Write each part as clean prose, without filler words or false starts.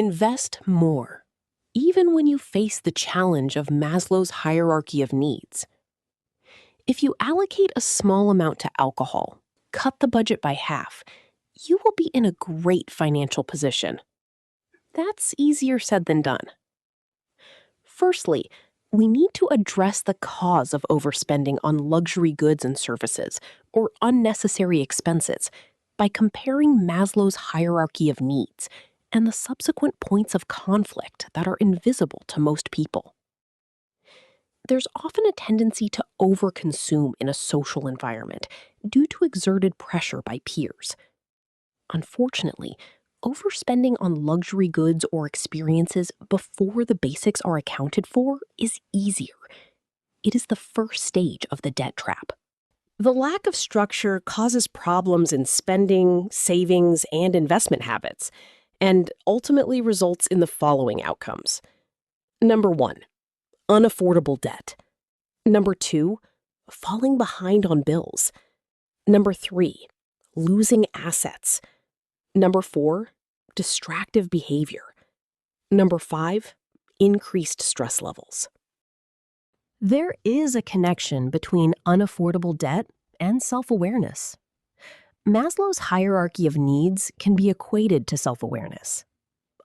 Invest more, even when you face the challenge of Maslow's hierarchy of needs. If you allocate a small amount to alcohol, cut the budget by half, you will be in a great financial position. That's easier said than done. Firstly, we need to address the cause of overspending on luxury goods and services or unnecessary expenses by comparing Maslow's hierarchy of needs and the subsequent points of conflict that are invisible to most people. There's often a tendency to overconsume in a social environment due to exerted pressure by peers. Unfortunately, overspending on luxury goods or experiences before the basics are accounted for is easier. It is the first stage of the debt trap. The lack of structure causes problems in spending, savings, and investment habits, and ultimately results in the following outcomes. Number 1, unaffordable debt. Number 2, falling behind on bills. Number 3, losing assets. Number 4, distractive behavior. Number 5, increased stress levels. There is a connection between unaffordable debt and self-awareness. Maslow's hierarchy of needs can be equated to self-awareness.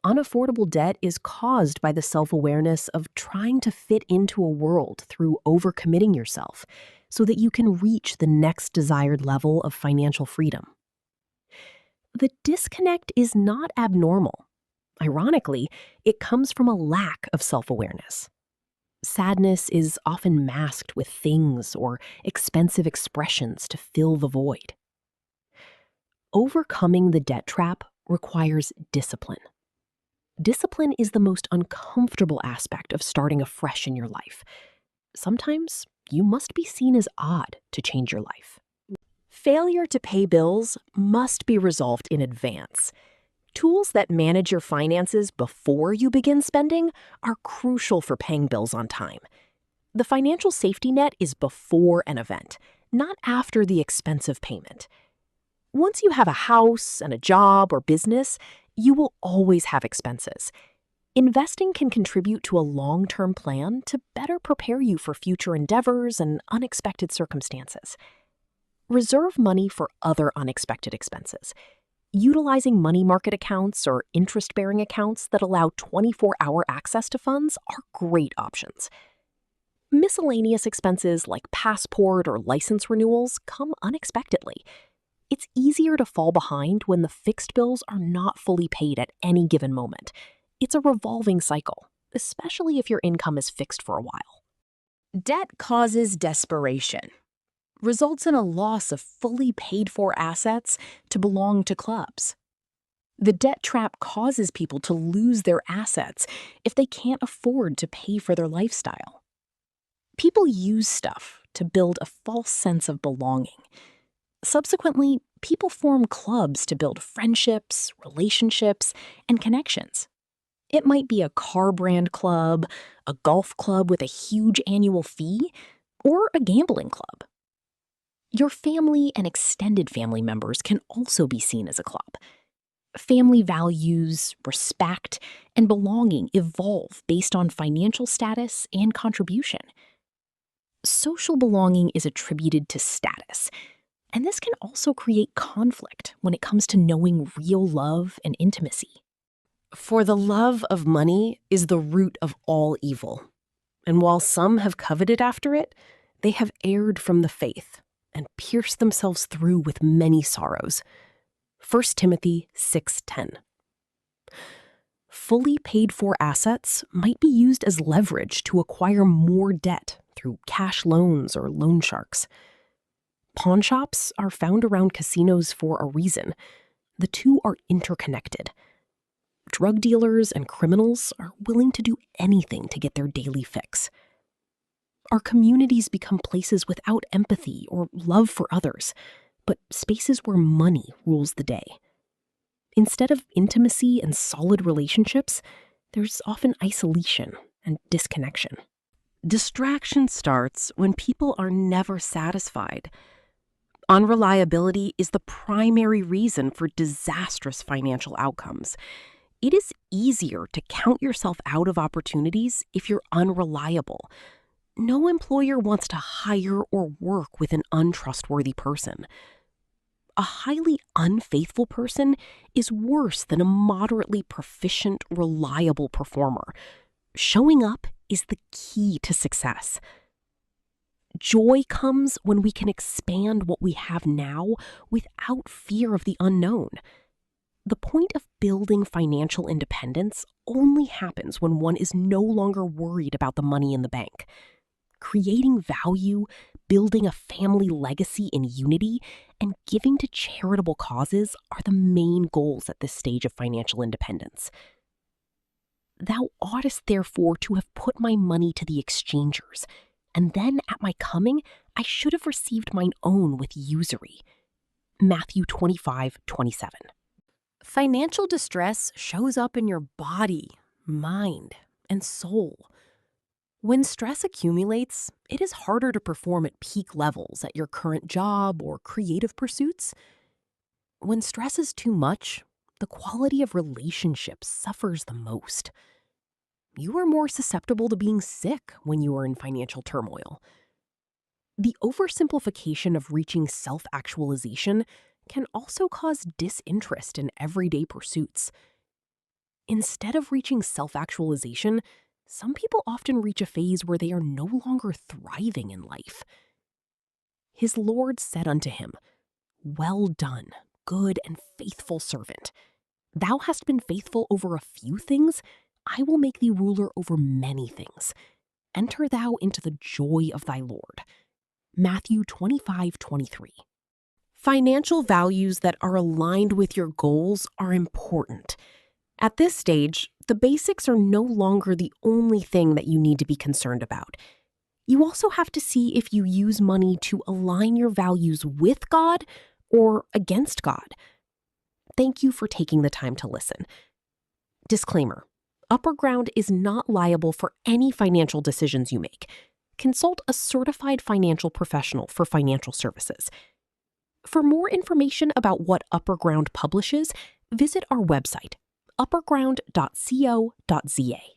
Unaffordable debt is caused by the self-awareness of trying to fit into a world through overcommitting yourself so that you can reach the next desired level of financial freedom. The disconnect is not abnormal. Ironically, it comes from a lack of self-awareness. Sadness is often masked with things or expensive expressions to fill the void. Overcoming the debt trap requires discipline. Discipline is the most uncomfortable aspect of starting afresh in your life. Sometimes you must be seen as odd to change your life. Failure to pay bills must be resolved in advance. Tools that manage your finances before you begin spending are crucial for paying bills on time. The financial safety net is before an event, not after the expensive payment. Once you have a house and a job or business, you will always have expenses. Investing can contribute to a long-term plan to better prepare you for future endeavors and unexpected circumstances. Reserve money for other unexpected expenses. Utilizing money market accounts or interest-bearing accounts that allow 24-hour access to funds are great options. Miscellaneous expenses like passport or license renewals come unexpectedly. It's easier to fall behind when the fixed bills are not fully paid at any given moment. It's a revolving cycle, especially if your income is fixed for a while. Debt causes desperation, results in a loss of fully paid-for assets to belong to clubs. The debt trap causes people to lose their assets if they can't afford to pay for their lifestyle. People use stuff to build a false sense of belonging. Subsequently, people form clubs to build friendships, relationships, and connections. It might be a car brand club, a golf club with a huge annual fee, or a gambling club. Your family and extended family members can also be seen as a club. Family values, respect, and belonging evolve based on financial status and contribution. Social belonging is attributed to status, and this can also create conflict when it comes to knowing real love and intimacy. For the love of money is the root of all evil, and while some have coveted after it, they have erred from the faith and pierced themselves through with many sorrows. 1 Timothy 6:10. Fully paid-for assets might be used as leverage to acquire more debt through cash loans or loan sharks. Pawn shops are found around casinos for a reason. The two are interconnected. Drug dealers and criminals are willing to do anything to get their daily fix. Our communities become places without empathy or love for others, but spaces where money rules the day. Instead of intimacy and solid relationships, there's often isolation and disconnection. Distraction starts when people are never satisfied. Unreliability is the primary reason for disastrous financial outcomes. It is easier to count yourself out of opportunities if you're unreliable. No employer wants to hire or work with an untrustworthy person. A highly unfaithful person is worse than a moderately proficient, reliable performer. Showing up is the key to success. Joy comes when we can expand what we have now without fear of the unknown. The point of building financial independence only happens when one is no longer worried about the money in the bank. Creating value, building a family legacy in unity, and giving to charitable causes are the main goals at this stage of financial independence. Thou oughtest therefore to have put my money to the exchangers, and then at my coming I should have received mine own with usury. Matthew 25:27. Financial distress shows up in your body, mind, and soul. When stress accumulates, it is harder to perform at peak levels at your current job or creative pursuits. When stress is too much, the quality of relationships suffers the most. You are more susceptible to being sick when you are in financial turmoil. The oversimplification of reaching self-actualization can also cause disinterest in everyday pursuits. Instead of reaching self-actualization, some people often reach a phase where they are no longer thriving in life. His Lord said unto him, "Well done, good and faithful servant. Thou hast been faithful over a few things, I will make thee ruler over many things. Enter thou into the joy of thy Lord." Matthew 25:23. Financial values that are aligned with your goals are important. At this stage, the basics are no longer the only thing that you need to be concerned about. You also have to see if you use money to align your values with God or against God. Thank you for taking the time to listen. Disclaimer: Upper Ground is not liable for any financial decisions you make. Consult a certified financial professional for financial services. For more information about what Upper Ground publishes, visit our website, upperground.co.za.